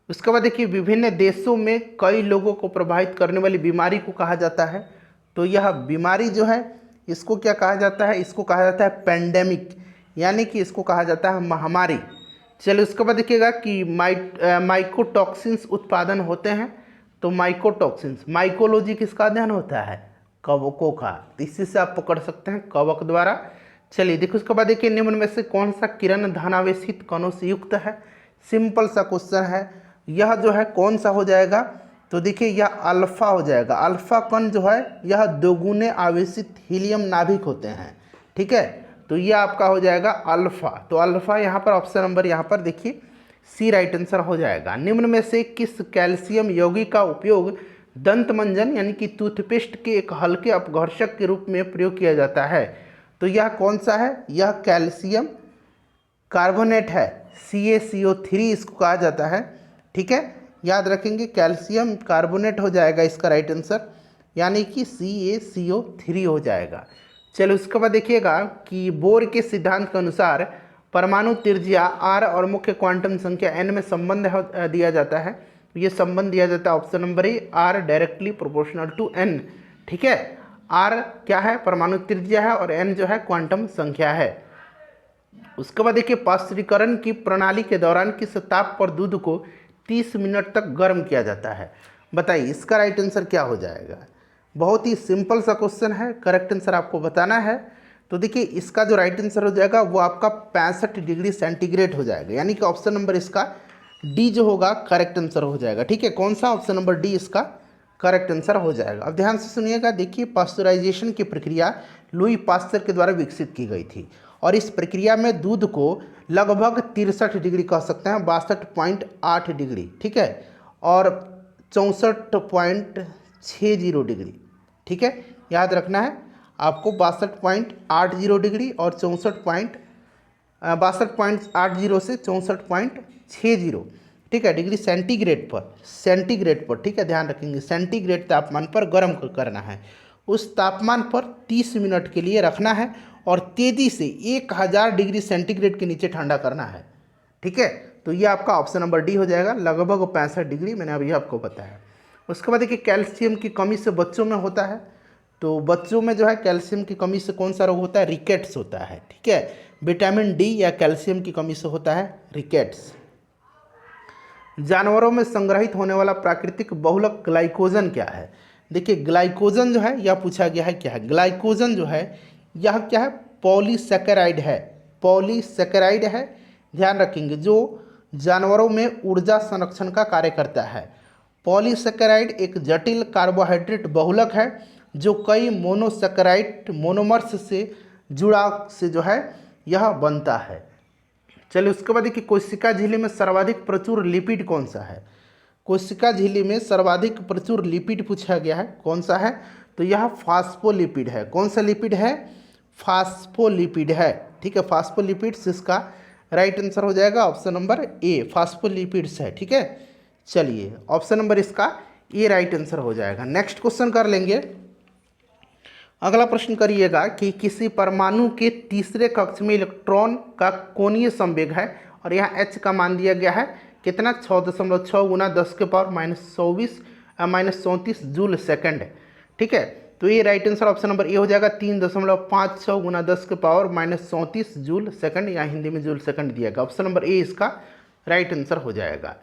उसके बाद देखिए विभिन्न देशों में कई लोगों को प्रभावित करने वाली बीमारी को कहा जाता है। तो यह बीमारी जो है इसको क्या कहा जाता है, इसको कहा जाता है पेंडेमिक, यानी कि इसको कहा जाता है महामारी। चलिए उसके बाद देखिएगा कि माइकोटॉक्सिन्स उत्पादन होते हैं। तो माइकोटॉक्सिन्स, माइकोलॉजी किसका अध्ययन होता है, कवकों का। तो इसी से आप पकड़ सकते हैं कवक द्वारा। चलिए देखिए उसके बाद देखिए निम्न में से कौन सा किरण धनावेशित कणों से युक्त है। सिंपल सा क्वेश्चन है, यह जो है कौन सा हो जाएगा। तो देखिए यह अल्फा हो जाएगा। अल्फा कण जो है यह दोगुने आवेशित हीलियम नाभिक होते हैं। ठीक है, तो यह आपका हो जाएगा अल्फा। तो अल्फा यहाँ पर ऑप्शन नंबर यहाँ पर देखिए सी राइट आंसर हो जाएगा। निम्न में से किस कैल्शियम यौगिक का उपयोग दंत मंजन यानी कि टूथपेस्ट के एक हल्के अपघर्षक के रूप में प्रयोग किया जाता है। तो यह कौन सा है? यह कैल्शियम कार्बोनेट है, CaCO3 इसको कहा जाता है। ठीक है, याद रखेंगे कैल्शियम कार्बोनेट हो जाएगा इसका राइट आंसर, यानी कि CaCO3 हो जाएगा। चलो उसके बाद देखिएगा कि बोर के सिद्धांत के अनुसार परमाणु त्रिज्या r और मुख्य क्वांटम संख्या n में संबंध दिया जाता है। ये संबंध दिया जाता है option number A, r directly proportional to n। ठीक है, r क्या है? परमाणु त्रिज्या है और n जो है क्वांटम संख्या है। उसके बाद देखिए पास्चुरीकरण की प्रणाली के दौरान किस ताप पर दूध को 30 मिनट तक गर्म किया जाता है? बताइए इसका राइट आंसर क्या हो जाएगा? बहुत ही सिंपल सा क्वेश्चन है, करेक्ट आंसर आपको बताना है। तो देखिए इसका जो राइट आंसर हो जाएगा वो आपका 65 डिग्री सेंटीग्रेड हो जाएगा, यानी कि ऑप्शन नंबर इसका डी जो होगा करेक्ट आंसर हो जाएगा। ठीक है, कौन सा? ऑप्शन नंबर डी इसका करेक्ट आंसर हो जाएगा। अब ध्यान से सुनिएगा, देखिए पास्चुराइजेशन की प्रक्रिया लुई पास्चर के द्वारा विकसित की गई थी और इस प्रक्रिया में दूध को लगभग 63 डिग्री कह सकते हैं, 62.8 डिग्री, ठीक है, और 64.60 डिग्री। ठीक है, याद रखना है आपको 62.80 डिग्री और 62.80 से 64.60, ठीक है, डिग्री सेंटीग्रेड पर, ठीक है, ध्यान रखेंगे सेंटीग्रेड तापमान पर गर्म करना है। उस तापमान पर 30 मिनट के लिए रखना है और तेज़ी से 1000 डिग्री सेंटीग्रेड के नीचे ठंडा करना है। ठीक है, तो ये आपका ऑप्शन नंबर डी हो जाएगा, लगभग 65 डिग्री, मैंने अभी आपको बताया। उसके बाद देखिए कैल्शियम की कमी से बच्चों में होता है, तो बच्चों में जो है कैल्शियम की कमी से कौन सा रोग होता है? रिकेट्स होता है। ठीक है, विटामिन डी या कैल्शियम की कमी से होता है रिकेट्स। जानवरों में संग्रहित होने वाला प्राकृतिक बहुलक ग्लाइकोजन क्या है? देखिए ग्लाइकोजन जो है यह पूछा गया है क्या है। ग्लाइकोजन जो है यह क्या है? पॉलीसैकेराइड है, पॉलीसैकेराइड है, ध्यान रखेंगे, जो जानवरों में ऊर्जा संरक्षण का कार्य करता है। पॉलीसैकेराइड एक जटिल कार्बोहाइड्रेट बहुलक है जो कई मोनोसैकेराइड मोनोमर्स से जुड़ाव से जो है यह बनता है। चलिए उसके बाद देखिए कोशिका झिल्ली में सर्वाधिक प्रचुर लिपिड कौन सा है? कोशिका झिल्ली में सर्वाधिक प्रचुर लिपिड पूछा गया है, कौन सा है? तो यह फास्फोलिपिड है। कौन सा लिपिड है? फास्फोलिपिड है। ठीक है, फास्फोलिपिड्स इसका राइट आंसर हो जाएगा ऑप्शन नंबर ए, फास्फोलिपिड्स है। ठीक है, चलिए ऑप्शन नंबर इसका ए राइट आंसर हो जाएगा। नेक्स्ट क्वेश्चन कर लेंगे। अगला प्रश्न करिएगा कि किसी परमाणु के तीसरे कक्ष में इलेक्ट्रॉन का कोणीय संवेग है और यहाँ h का मान दिया गया है कितना? 6.6 गुना 10 के पावर -34 जूल सेकंड। ठीक है, तो ये राइट आंसर ऑप्शन नंबर ए हो जाएगा, 3.56 गुना 10 के पावर -34 जूल सेकंड, या हिंदी में जूल सेकंड दिया गया। ऑप्शन नंबर ए इसका राइट आंसर हो जाएगा।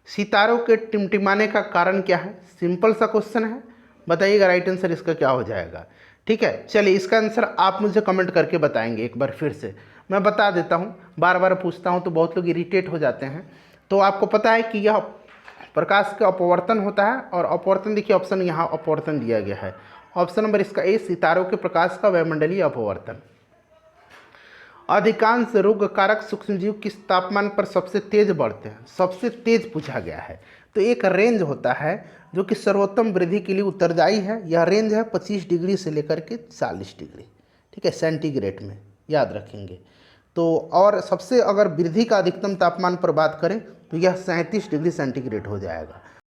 सितारों के टिमटिमाने का कारण क्या है? सिंपल सा क्वेश्चन है, बताइएगा राइट आंसर इसका क्या हो जाएगा। ठीक है, चलिए इसका आंसर आप मुझे कमेंट करके बताएंगे। एक बार फिर से मैं बता देता हूँ, बार बार पूछता हूँ तो बहुत लोग इरिटेट हो जाते हैं। तो आपको पता है कि यह प्रकाश का अपवर्तन होता है, और अपवर्तन देखिए ऑप्शन यहाँ अपवर्तन दिया गया है, ऑप्शन नंबर इसका ए, सितारों के प्रकाश का वायुमंडलीय अपवर्तन। अधिकांश रोगकारक सूक्ष्मजीव किस तापमान पर सबसे तेज बढ़ते हैं? सबसे तेज पूछा गया है, तो एक रेंज होता है जो कि सर्वोत्तम वृद्धि के लिए उत्तरदायी है। यह रेंज है 25 डिग्री से लेकर के 40 डिग्री, ठीक है, सेंटीग्रेड में, याद रखेंगे। तो और सबसे अगर वृद्धि का अधिकतम तापमान पर बात करें तो यह 37 डिग्री सेंटीग्रेड हो जाएगा।